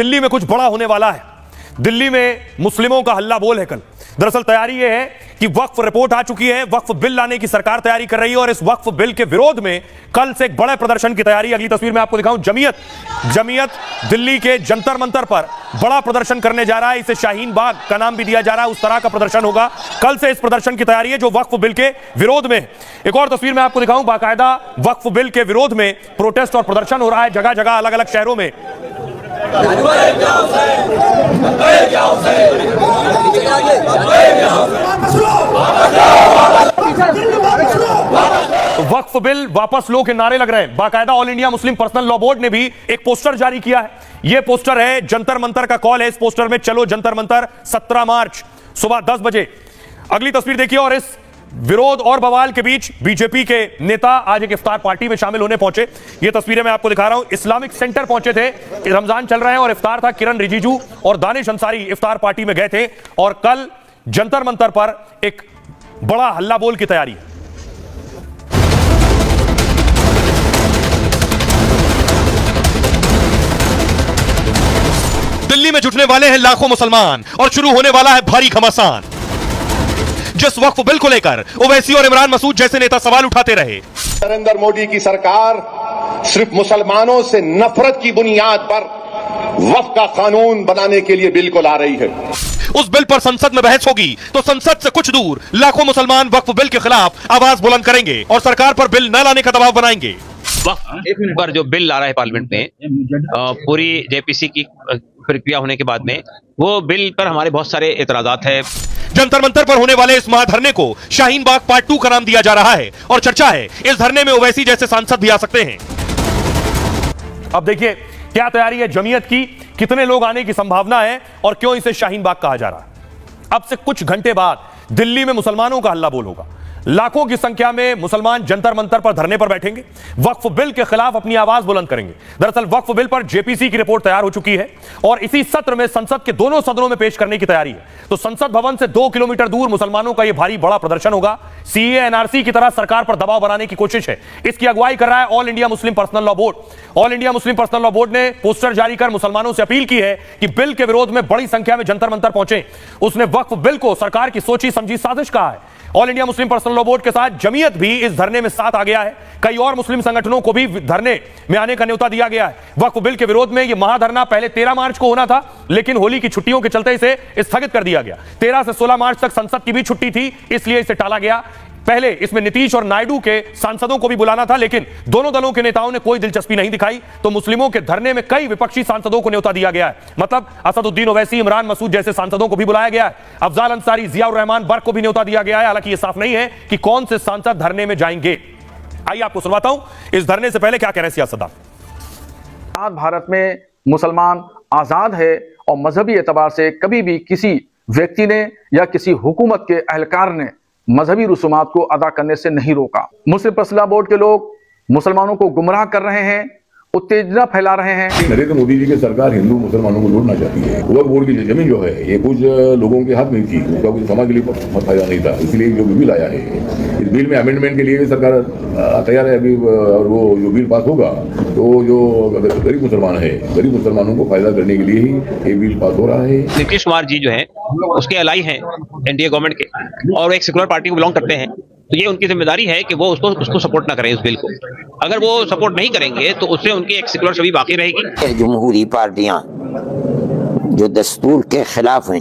दिल्ली में कुछ बड़ा होने वाला है। दिल्ली में मुस्लिमों का हल्ला बोल है कल। दरअसल तैयारी यह है कि वक्फ रिपोर्ट आ चुकी है, वक्फ बिल लाने की सरकार तैयारी कर रही है और इस वक्फ बिल के विरोध में कल से एक बड़े प्रदर्शन की तैयारी। अगली तस्वीर में आपको दिखाऊं, जमीयत दिल्ली के जंतर मंतर पर बड़ा प्रदर्शन करने जा रहा है। इसे शाहीन बाग का नाम भी दिया जा रहा है। उस तरह का प्रदर्शन होगा। कल से इस प्रदर्शन की तैयारी है जो वक्फ बिल के विरोध में। एक और तस्वीर में आपको दिखाऊं, बाकायदा वक्फ बिल के विरोध में प्रोटेस्ट और प्रदर्शन हो रहा है जगह जगह, अलग अलग शहरों में। वक्फ बिल वापस लो के नारे लग रहे हैं। बाकायदा all India Muslim personal law board ने भी एक पोस्टर जारी किया है। यह पोस्टर है जंतर मंतर का कॉल है। इस पोस्टर में चलो जंतर मंतर 17 मार्च सुबह 10 बजे। अगली तस्वीर देखिए। और इस विरोध और बवाल के बीच बीजेपी के नेता आज एक इफ्तार पार्टी में शामिल होने पहुंचे। ये तस्वीरें मैं आपको दिखा रहा हूं। इस्लामिक सेंटर पहुंचे थे, रमजान चल रहे हैं और इफ्तार था। किरण रिजिजू और दानिश अंसारी इफ्तार पार्टी में गए थे और कल जंतर मंतर पर एक बड़ा हल्ला बोल की तैयारी है। दिल्ली में जुटने वाले हैं लाखों मुसलमान और शुरू होने वाला है भारी घमासान। जिस वक्फ बिल को लेकर ओवैसी और इमरान मसूद जैसे नेता सवाल उठाते रहे, नरेंद्र मोदी की सरकार सिर्फ मुसलमानों से नफरत की बुनियाद पर वक्फ का कानून बनाने के लिए बिल को ला रही है। उस बिल पर संसद में बहस होगी तो संसद से कुछ दूर लाखों मुसलमान वक्फ बिल के खिलाफ आवाज बुलंद करेंगे और सरकार पर बिल न लाने का दबाव बनाएंगे। वक्फ पर जो बिल ला रहा है पार्लियामेंट में, पूरी जेपीसी की प्रक्रिया होने के बाद में वो बिल पर हमारे बहुत सारे एतराजात है। जंतर मंतर पर होने वाले इस महाधरने को शाहीन बाग पार्ट 2 का नाम दिया जा रहा है और चर्चा है इस धरने में ओवैसी जैसे सांसद भी आ सकते हैं। अब देखिए क्या तैयारी है जमीयत की, कितने लोग आने की संभावना है और क्यों इसे शाहीन बाग कहा जा रहा है। अब से कुछ घंटे बाद दिल्ली में मुसलमानों का हल्ला बोल होगा। लाखों की संख्या में मुसलमान जंतर मंतर पर धरने पर बैठेंगे, वक्फ बिल के खिलाफ अपनी आवाज बुलंद करेंगे। दरअसल वक्फ बिल पर जेपीसी की रिपोर्ट तैयार हो चुकी है और इसी सत्र में संसद के दोनों सदनों में पेश करने की तैयारी है। तो संसद भवन से 2 किलोमीटर दूर मुसलमानों का यह भारी बड़ा प्रदर्शन होगा। सीए एनआरसी की तरह सरकार पर दबाव बनाने की कोशिश है। इसकी अगुवाई कर रहा है all India Muslim personal law board. All India Muslim personal law board ने पोस्टर जारी कर मुसलमानों से अपील की है कि बिल के विरोध में बड़ी संख्या में जंतर मंतर पहुंचे। उसने वक्फ बिल को सरकार की सोची समझी साजिश कहा है। All India Muslim personal law board के साथ जमीयत भी इस धरने में साथ आ गया है। कई और मुस्लिम संगठनों को भी धरने में आने का न्योता दिया गया है। वक्फ बिल के विरोध में यह महाधरना पहले 13 मार्च को होना था, लेकिन होली की छुट्टियों के चलते इसे स्थगित कर दिया गया। 13 से 16 मार्च तक संसद की भी छुट्टी थी, इसलिए इसे टाला गया। पहले इसमें नीतीश और नायडू के सांसदों को भी बुलाना था, लेकिन दोनों दलों के नेताओं ने कोई दिलचस्पी नहीं दिखाई। तो मुस्लिमों के धरने में कई विपक्षी सांसदों को न्योता दिया गया है। मतलब असदुद्दीन ओवैसी, इमरान मसूद जैसे सांसदों को भी बुलाया गया है। अफजाल अंसारी, जियाउर रहमान बर्क को भी न्योता दिया गया है। हालांकि यह साफ नहीं है कि कौन से सांसद धरने में जाएंगे। आइए आपको सुनवाता हूं इस धरने से पहले क्या कह रहे हैं सियासतदान। भारत में मुसलमान आजाद है और मजहबी एतबार से कभी भी किसी व्यक्ति ने या किसी हुकूमत के अहलकार ने मजहबी रसूमात को अदा करने से नहीं रोका। मुस्लिम पर्सनल लॉ बोर्ड के लोग मुसलमानों को गुमराह कर रहे हैं, उत्तेजना फैला रहे हैं। नरेंद्र मोदी जी की सरकार हिंदू मुसलमानों को लूटना चाहती है। वक्फ बोर्ड की जमीन जो है ये कुछ लोगों के हाथ में थी, उसका कुछ समाज के लिए फायदा नहीं था, इसलिए जो बिल आया है इस बिल में अमेंडमेंट के लिए सरकार तैयार है अभी। और वो जो बिल पास होगा तो जो गरीब मुसलमान है, गरीब मुसलमानों को फायदा करने के लिए ही ये बिल पास हो रहा है। नीतीश कुमार जी जो है उसके अलाई हैं एनडीए गवर्नमेंट के और एक सेकुलर पार्टी को बिलोंग करते हैं, तो ये उनकी जिम्मेदारी है कि वो उसको सपोर्ट ना करें इस बिल को। अगर वो सपोर्ट नहीं करेंगे तो उससे उनकी एक सेकुलर छवि बाकी रहेगी। जमहूरी पार्टियां जो दस्तूर के खिलाफ हैं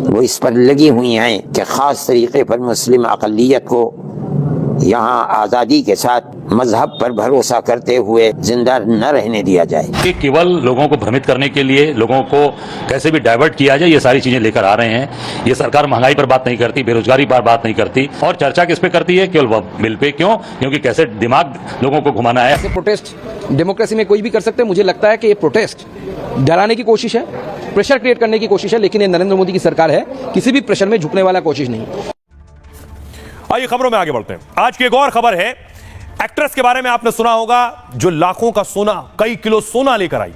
वो इस पर लगी हुई हैं कि खास तरीके पर मुस्लिम अक़लियत को यहाँ आज़ादी के साथ मजहब पर भरोसा करते हुए जिंदा न रहने दिया जाए। कि केवल लोगों को भ्रमित करने के लिए, लोगों को कैसे भी डाइवर्ट किया जाए, ये सारी चीजें लेकर आ रहे हैं। ये सरकार महंगाई पर बात नहीं करती, बेरोजगारी पर बात नहीं करती और चर्चा किस पे करती है? केवल बिल पे। क्यों? क्योंकि कैसे दिमाग लोगों को घुमाना है। प्रोटेस्ट डेमोक्रेसी में कोई भी कर सकते हैं। मुझे लगता है कि ये प्रोटेस्ट डराने की कोशिश है, प्रेशर क्रिएट करने की कोशिश है, लेकिन ये नरेंद्र मोदी की सरकार है, किसी भी प्रेशर में झुकने वाला कोशिश नहीं। आइए खबरों में आगे बढ़ते हैं। आज की एक और खबर है, एक्ट्रेस के बारे में आपने सुना होगा जो लाखों का सोना, कई किलो सोना लेकर आई।